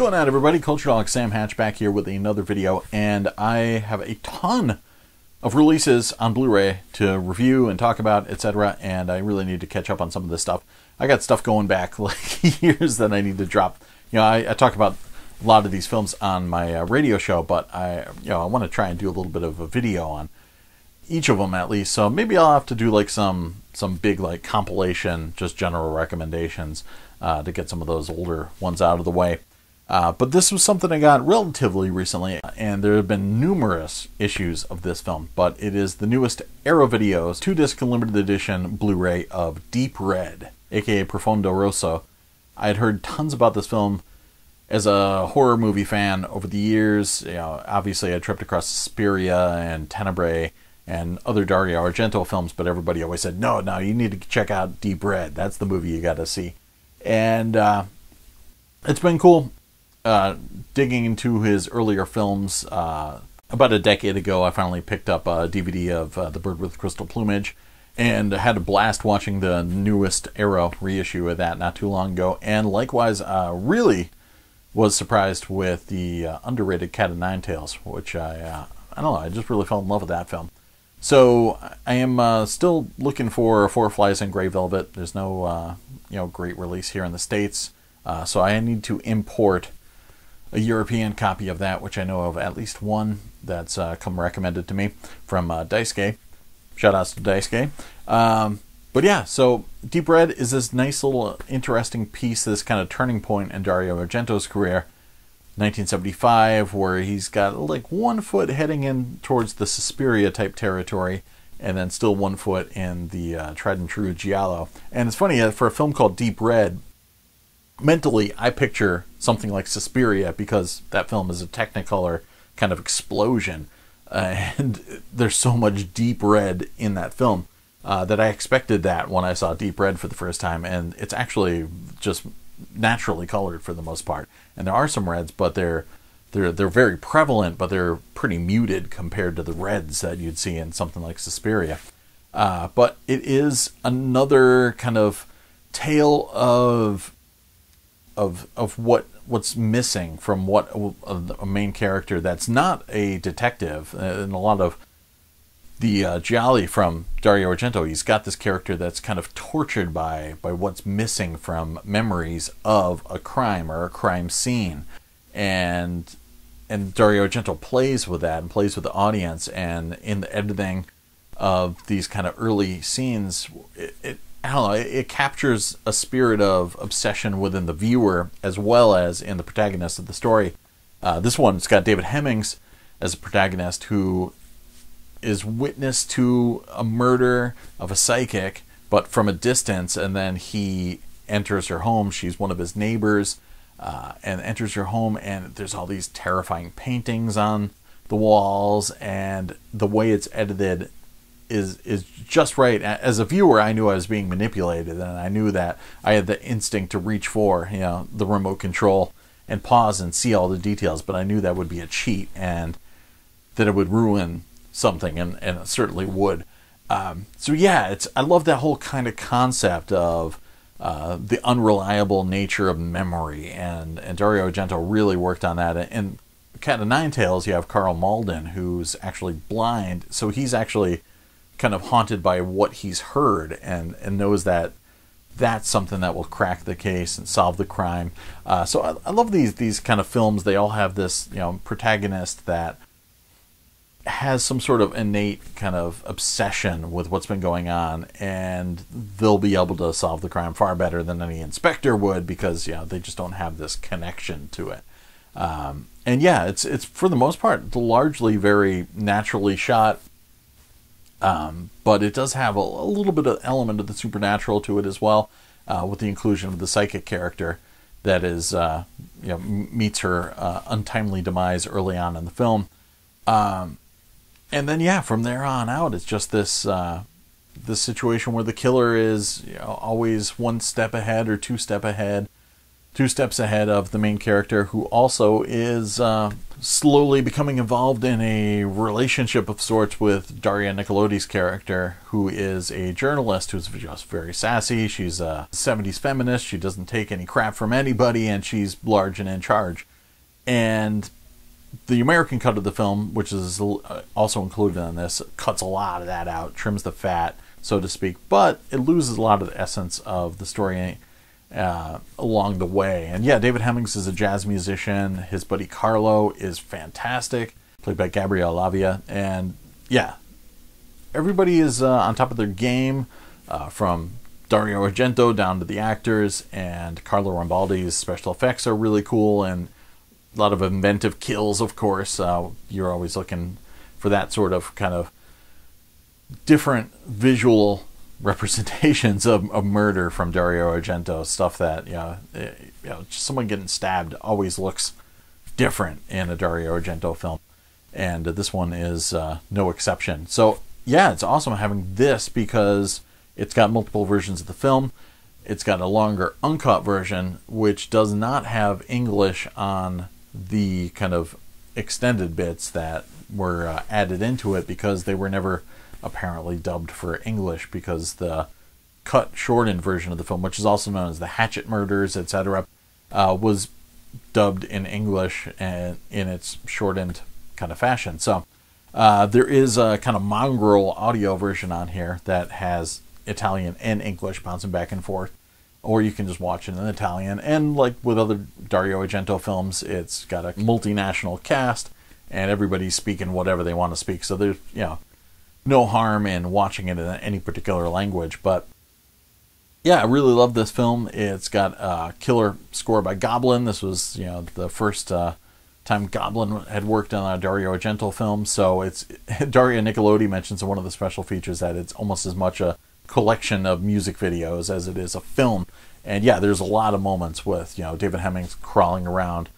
going on, everybody? Culturedog Sam Hatch back here with another video, and I have a ton of releases on Blu-ray to review and talk about, etc., and I really need to catch up on some of this stuff. I got stuff going back like years that I need to drop. You know, I talk about a lot of these films on my radio show, but I want to try and do a little bit of a video on each of them at least. So maybe I'll have to do like some big like compilation, just general recommendations to get some of those older ones out of the way. But this was something I got relatively recently, and there have been numerous issues of this film, but it is the newest Arrow Videos 2-disc limited edition Blu-ray of Deep Red, aka Profondo Rosso. I had heard tons about this film as a horror movie fan over the years. You know, obviously I tripped across Suspiria and Tenebrae and other Dario Argento films, but everybody always said, no, you need to check out Deep Red. That's the movie you got to see. And it's been cool digging into his earlier films. About a decade ago, I finally picked up a DVD of The Bird with Crystal Plumage, and had a blast watching the newest Arrow reissue of that not too long ago. And likewise, really was surprised with the underrated Cat of Nine Tails, which I don't know, I just really fell in love with that film. So I am still looking for Four Flies and Grey Velvet. There's no great release here in the States, so I need to import a European copy of that, which I know of at least one that's come recommended to me from Daisuke. Shoutouts to Daisuke. But yeah, so Deep Red is this nice little interesting piece, this kind of turning point in Dario Argento's career. 1975, where he's got like 1 foot heading in towards the Suspiria type territory, and then still 1 foot in the tried and true giallo. And it's funny, for a film called Deep Red, mentally I picture something like Suspiria, because that film is a Technicolor kind of explosion, and there's so much deep red in that film that I expected that when I saw Deep Red for the first time, and it's actually just naturally colored for the most part. And there are some reds, but they're very prevalent, but they're pretty muted compared to the reds that you'd see in something like Suspiria. But it is another kind of tale of what's missing from what a main character that's not a detective. And a lot of the gialli from Dario Argento, he's got this character that's kind of tortured by what's missing from memories of a crime or a crime scene, and Dario Argento plays with that and plays with the audience, and in the editing of these kind of early scenes, I don't know, it captures a spirit of obsession within the viewer as well as in the protagonist of the story. This one's got David Hemmings as a protagonist who is witness to a murder of a psychic, but from a distance, and then he enters her home. She's one of his neighbors, and enters her home, and there's all these terrifying paintings on the walls, and the way it's edited is just right. As a viewer, I knew I was being manipulated, and I knew that I had the instinct to reach for, the remote control and pause and see all the details, but I knew that would be a cheat and that it would ruin something, and it certainly would. So yeah, I love that whole kind of concept of the unreliable nature of memory, and Dario Argento really worked on that. And Cat of Nine Tails, you have Carl Malden, who's actually blind, so he's actually kind of haunted by what he's heard, and knows that that's something that will crack the case and solve the crime. So I love these kind of films. They all have this protagonist that has some sort of innate kind of obsession with what's been going on, and they'll be able to solve the crime far better than any inspector would, because they just don't have this connection to it. And yeah, it's for the most part largely very naturally shot, but it does have a little bit of element of the supernatural to it as well, with the inclusion of the psychic character that is meets her untimely demise early on in the film. And then, yeah, from there on out, it's just this situation where the killer is always 1 step ahead or 2 steps ahead of the main character, who also is slowly becoming involved in a relationship of sorts with Daria Nicolodi's character, who is a journalist who's just very sassy. She's a 70s feminist. She doesn't take any crap from anybody, and she's large and in charge. And the American cut of the film, which is also included in this, cuts a lot of that out, trims the fat, so to speak, but it loses a lot of the essence of the story along the way. And yeah, David Hemmings is a jazz musician. His buddy Carlo is fantastic, played by Gabriele Lavia. And yeah, everybody is on top of their game, from Dario Argento down to the actors, and Carlo Rambaldi's special effects are really cool, and a lot of inventive kills, of course. You're always looking for that sort of kind of different visual representations of murder from Dario Argento. Stuff that, just someone getting stabbed always looks different in a Dario Argento film. And this one is no exception. So, yeah, it's awesome having this because it's got multiple versions of the film. It's got a longer uncut version, which does not have English on the kind of extended bits that were added into it because they were never apparently dubbed for English, because the cut shortened version of the film, which is also known as the Hatchet Murders, etc., was dubbed in English and in its shortened kind of fashion. So there is a kind of mongrel audio version on here that has Italian and English bouncing back and forth, or you can just watch it in Italian. And like with other Dario Argento films, it's got a multinational cast and everybody's speaking whatever they want to speak, so there's no harm in watching it in any particular language. But yeah, I really love this film. It's got a killer score by Goblin. This was the first time Goblin had worked on a Dario Argento film, so it's Daria Nicolodi mentions in one of the special features that it's almost as much a collection of music videos as it is a film. And yeah, there's a lot of moments with David Hemmings crawling around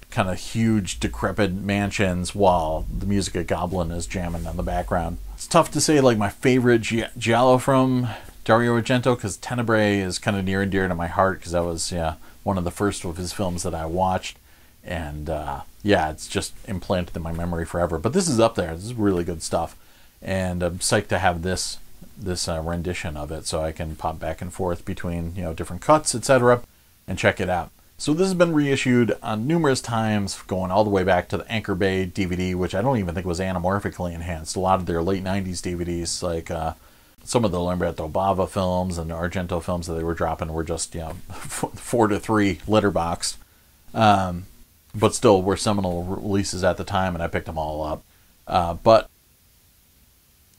kind of huge decrepit mansions while the music of Goblin is jamming in the background. It's tough to say like my favorite giallo from Dario Argento, because Tenebrae is kind of near and dear to my heart, because that was one of the first of his films that I watched, and it's just implanted in my memory forever. But this is up there. This is really good stuff, and I'm psyched to have this rendition of it so I can pop back and forth between different cuts, etc., and check it out. So this has been reissued numerous times, going all the way back to the Anchor Bay DVD, which I don't even think was anamorphically enhanced. A lot of their late 90s DVDs, like some of the Lamberto Bava films and the Argento films that they were dropping, were just 4:3 letterboxed, but still were seminal releases at the time, and I picked them all up. But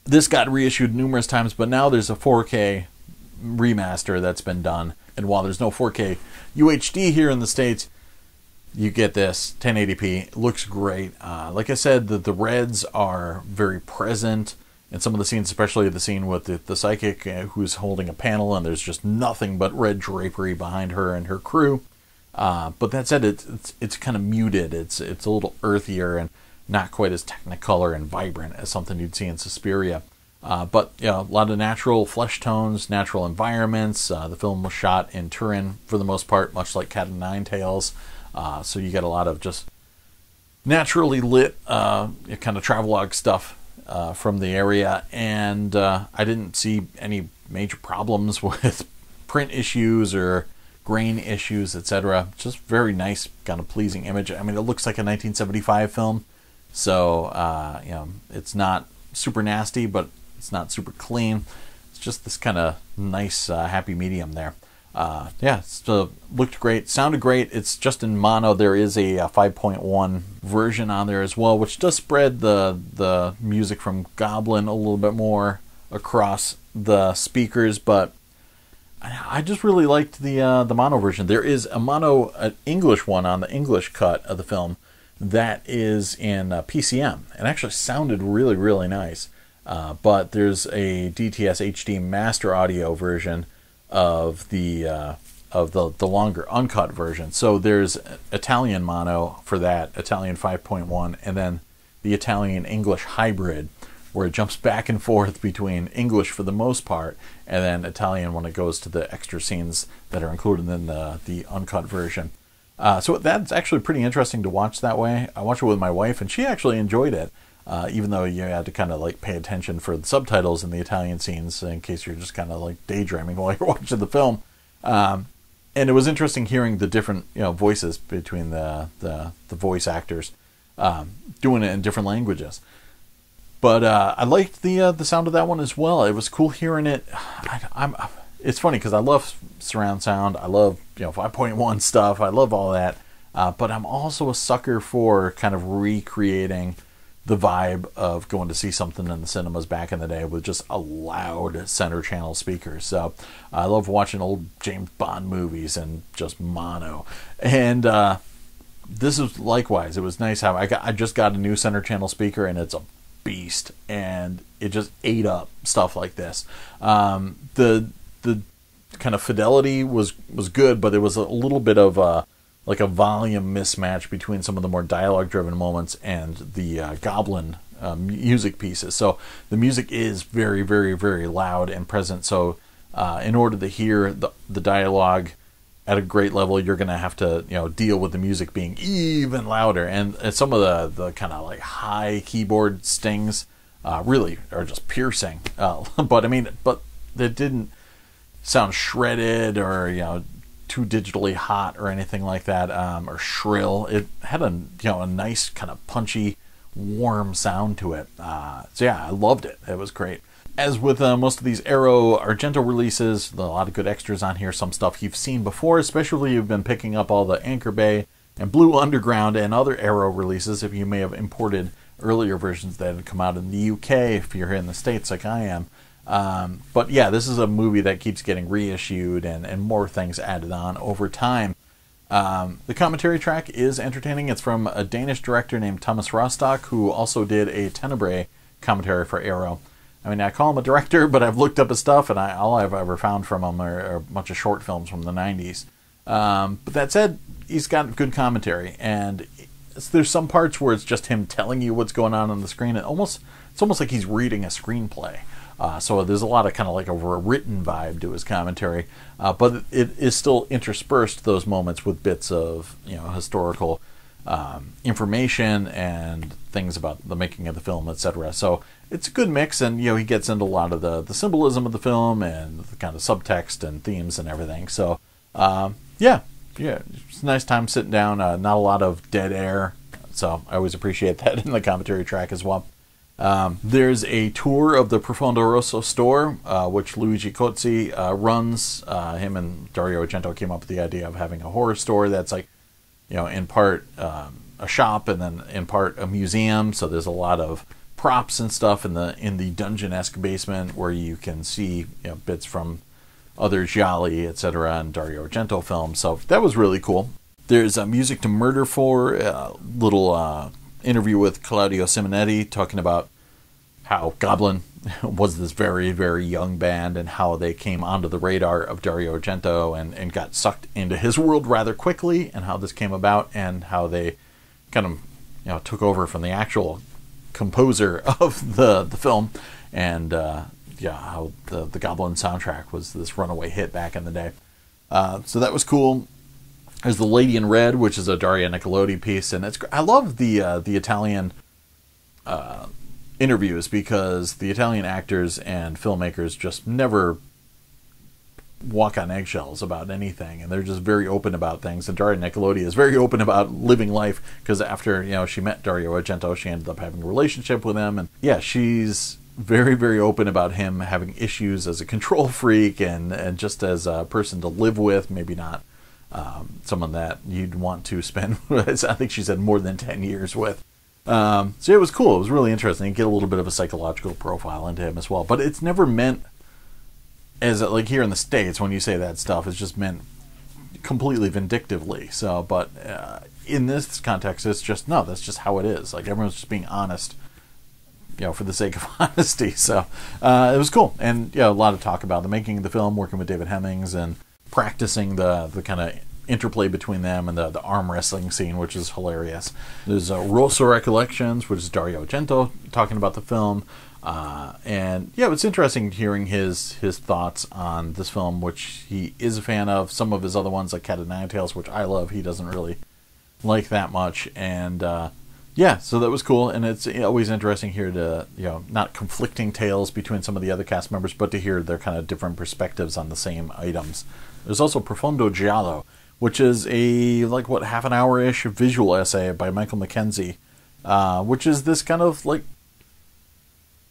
this got reissued numerous times, but now there's a 4K remaster that's been done. And while there's no 4K UHD here in the States, you get this 1080p. It looks great. Like I said, the reds are very present in some of the scenes, especially the scene with the psychic who's holding a panel, and there's just nothing but red drapery behind her and her crew. But that said, it's kind of muted. It's a little earthier and not quite as technicolor and vibrant as something you'd see in Suspiria. But a lot of natural flesh tones, natural environments. The film was shot in Turin for the most part, much like Cat o' Nine Tails. So you get a lot of just naturally lit kind of travelogue stuff from the area. And I didn't see any major problems with print issues or grain issues, etc. Just very nice, kind of pleasing image. I mean, it looks like a 1975 film. So, it's not super nasty, but it's not super clean. It's just this kind of nice, happy medium there. So looked great, sounded great. It's just in mono. There is a 5.1 version on there as well, which does spread the music from Goblin a little bit more across the speakers, but I just really liked the mono version. There is a mono English one on the English cut of the film that is in PCM. It actually sounded really, really nice. But there's a DTS HD master audio version of the longer uncut version. So there's Italian mono for that, Italian 5.1, and then the Italian English hybrid, where it jumps back and forth between English for the most part, and then Italian when it goes to the extra scenes that are included in the uncut version. So that's actually pretty interesting to watch that way. I watched it with my wife, and she actually enjoyed it, even though you had to kind of like pay attention for the subtitles in the Italian scenes in case you're just kind of like daydreaming while you're watching the film. And it was interesting hearing the different voices between the voice actors doing it in different languages. But I liked the sound of that one as well. It was cool hearing it. It's funny because I love surround sound. I love 5.1 stuff. I love all that. But I'm also a sucker for kind of recreating the vibe of going to see something in the cinemas back in the day with just a loud center channel speaker. So I love watching old James Bond movies and just mono. And this is likewise. It was nice how I just got a new center channel speaker, and it's a beast, and it just ate up stuff like this. The kind of fidelity was good, but there was a little bit of a volume mismatch between some of the more dialogue driven moments and the Goblin music pieces. So the music is very, very, very loud and present. So in order to hear the dialogue at a great level, you're going to have to deal with the music being even louder. And some of the kind of like high keyboard stings really are just piercing. But it didn't sound shredded or too digitally hot or anything like that, or shrill. It had a nice kind of punchy, warm sound to it. So yeah, I loved it. It was great. As with most of these Dario Argento releases, a lot of good extras on here. Some stuff you've seen before, especially you've been picking up all the Anchor Bay and Blue Underground and other Dario releases. If you may have imported earlier versions that had come out in the UK, if you're here in the States like I am. But yeah, this is a movie that keeps getting reissued and more things added on over time. The commentary track is entertaining. It's from a Danish director named Thomas Rostock, who also did a Tenebrae commentary for Dario. I mean, I call him a director, but I've looked up his stuff, and all I've ever found from him are a bunch of short films from the 90s. But that said, he's got good commentary, and there's some parts where it's just him telling you what's going on the screen. It's almost like he's reading a screenplay. So there's a lot of kind of like a written vibe to his commentary, but it is still interspersed those moments with bits of historical information and things about the making of the film, etc. So it's a good mix, and he gets into a lot of the symbolism of the film and the kind of subtext and themes and everything. So yeah, it's a nice time sitting down. Not a lot of dead air, so I always appreciate that in the commentary track as well. There's a tour of the Profondo Rosso store, which Luigi Cozzi runs. Him and Dario Argento came up with the idea of having a horror store that's like, in part a shop and then in part a museum. So there's a lot of props and stuff in the dungeon-esque basement where you can see bits from other gialli, etc., and Dario Argento films. So that was really cool. There's Music to Murder For, a little interview with Claudio Simonetti talking about how Goblin was this very, very young band and how they came onto the radar of Dario Argento and got sucked into his world rather quickly, and how this came about and how they kind of took over from the actual composer of the film, and how the Goblin soundtrack was this runaway hit back in the day. So that was cool. There's The Lady in Red, which is a Daria Nicolodi piece, and I love the Italian interviews, because the Italian actors and filmmakers just never walk on eggshells about anything, and they're just very open about things. And Daria Nicolodi is very open about living life, because after she met Dario Argento, she ended up having a relationship with him, and yeah, she's very, very open about him having issues as a control freak and just as a person to live with, maybe not someone that you'd want to spend, I think she said, more than 10 years with. So it was cool. It was really interesting. You get a little bit of a psychological profile into him as well. But it's never meant as, like here in the States, when you say that stuff, it's just meant completely vindictively. So, but in this context, it's just, no, that's just how it is. Like, everyone's just being honest, for the sake of honesty. So it was cool. And, a lot of talk about the making of the film, working with David Hemmings, and practicing the kind of interplay between them, and the arm wrestling scene, which is hilarious. There's Rosso Recollections, which is Dario Argento talking about the film, and yeah, it's interesting hearing his thoughts on this film, which he is a fan of. Some of his other ones, like Cat of Nine Tails, which I love, he doesn't really like that much. And yeah, so that was cool, and it's always interesting here to, not conflicting tales between some of the other cast members, but to hear their kind of different perspectives on the same items. There's also Profondo Giallo, which is a, half an hour-ish visual essay by Michael Mackenzie, which is this kind of,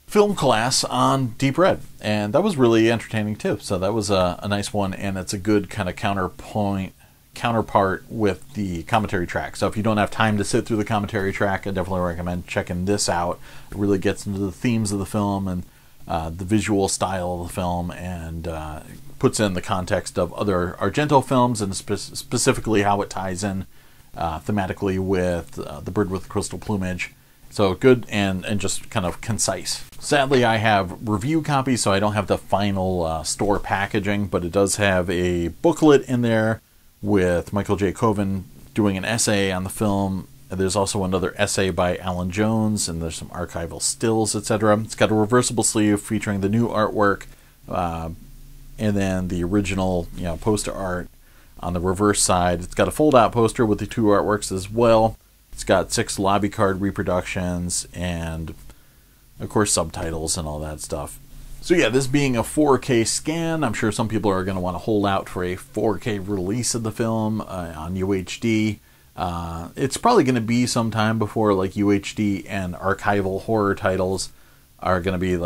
film class on Deep Red, and that was really entertaining too. So that was a nice one, and it's a good kind of counterpart with the commentary track. So if you don't have time to sit through the commentary track, I definitely recommend checking this out. It really gets into the themes of the film and the visual style of the film, and puts in the context of other Argento films, and specifically how it ties in thematically with The Bird with Crystal Plumage. So good and just kind of concise. Sadly, I have review copies, so I don't have the final store packaging, but it does have a booklet in there with Michael J. Coven doing an essay on the film. There's also another essay by Alan Jones, and there's some archival stills, etc. It's got a reversible sleeve featuring the new artwork, and then the original, poster art on the reverse side. It's got a fold-out poster with the two artworks as well. It's got 6 lobby card reproductions and, of course, subtitles and all that stuff. So yeah, this being a 4K scan, I'm sure some people are going to want to hold out for a 4K release of the film on UHD. It's probably going to be some time before UHD and archival horror titles are going to be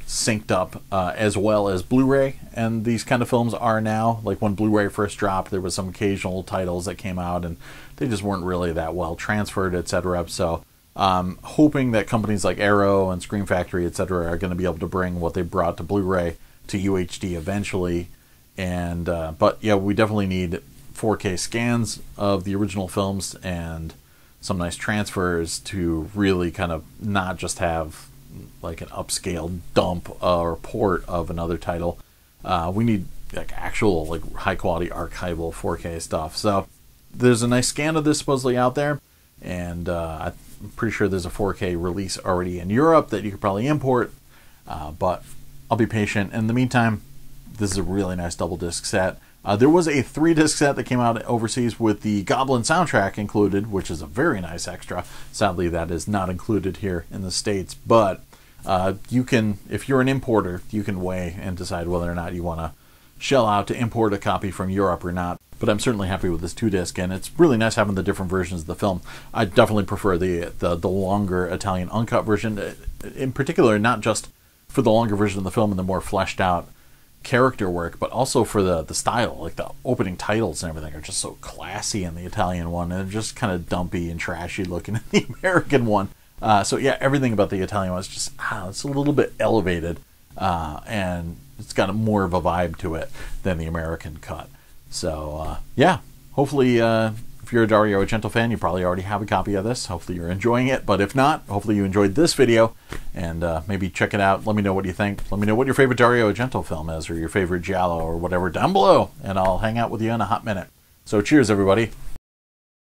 synced up as well as Blu-ray, and these kind of films are now. When Blu-ray first dropped, there was some occasional titles that came out and they just weren't really that well transferred, etc. So hoping that companies like Arrow and Scream Factory, etc. are going to be able to bring what they brought to Blu-ray to UHD eventually. And but yeah, we definitely need 4K scans of the original films and some nice transfers to really kind of not just have an upscale dump or port of another title. We need actual high quality archival 4K stuff. So there's a nice scan of this supposedly out there, and I'm pretty sure there's a 4K release already in Europe that you could probably import, but I'll be patient. In the meantime, this is a really nice double disc set. There was a 3-disc set that came out overseas with the Goblin soundtrack included, which is a very nice extra. Sadly, that is not included here in the States, but you can, if you're an importer, you can weigh and decide whether or not you want to shell out to import a copy from Europe or not. But I'm certainly happy with this 2-disc, and it's really nice having the different versions of the film. I definitely prefer the longer Italian uncut version, in particular, not just for the longer version of the film and the more fleshed out character work, but also for the style. The opening titles and everything are just so classy in the Italian one, and just kind of dumpy and trashy looking in the American one. So yeah, everything about the Italian one is just it's a little bit elevated, and it's got more of a vibe to it than the American cut. So yeah, hopefully if you're a Dario Argento fan, you probably already have a copy of this. Hopefully you're enjoying it, but if not, hopefully you enjoyed this video, and maybe check it out. Let me know what you think. Let me know what your favorite Dario Argento film is, or your favorite giallo, or whatever down below, and I'll hang out with you in a hot minute. So cheers, everybody.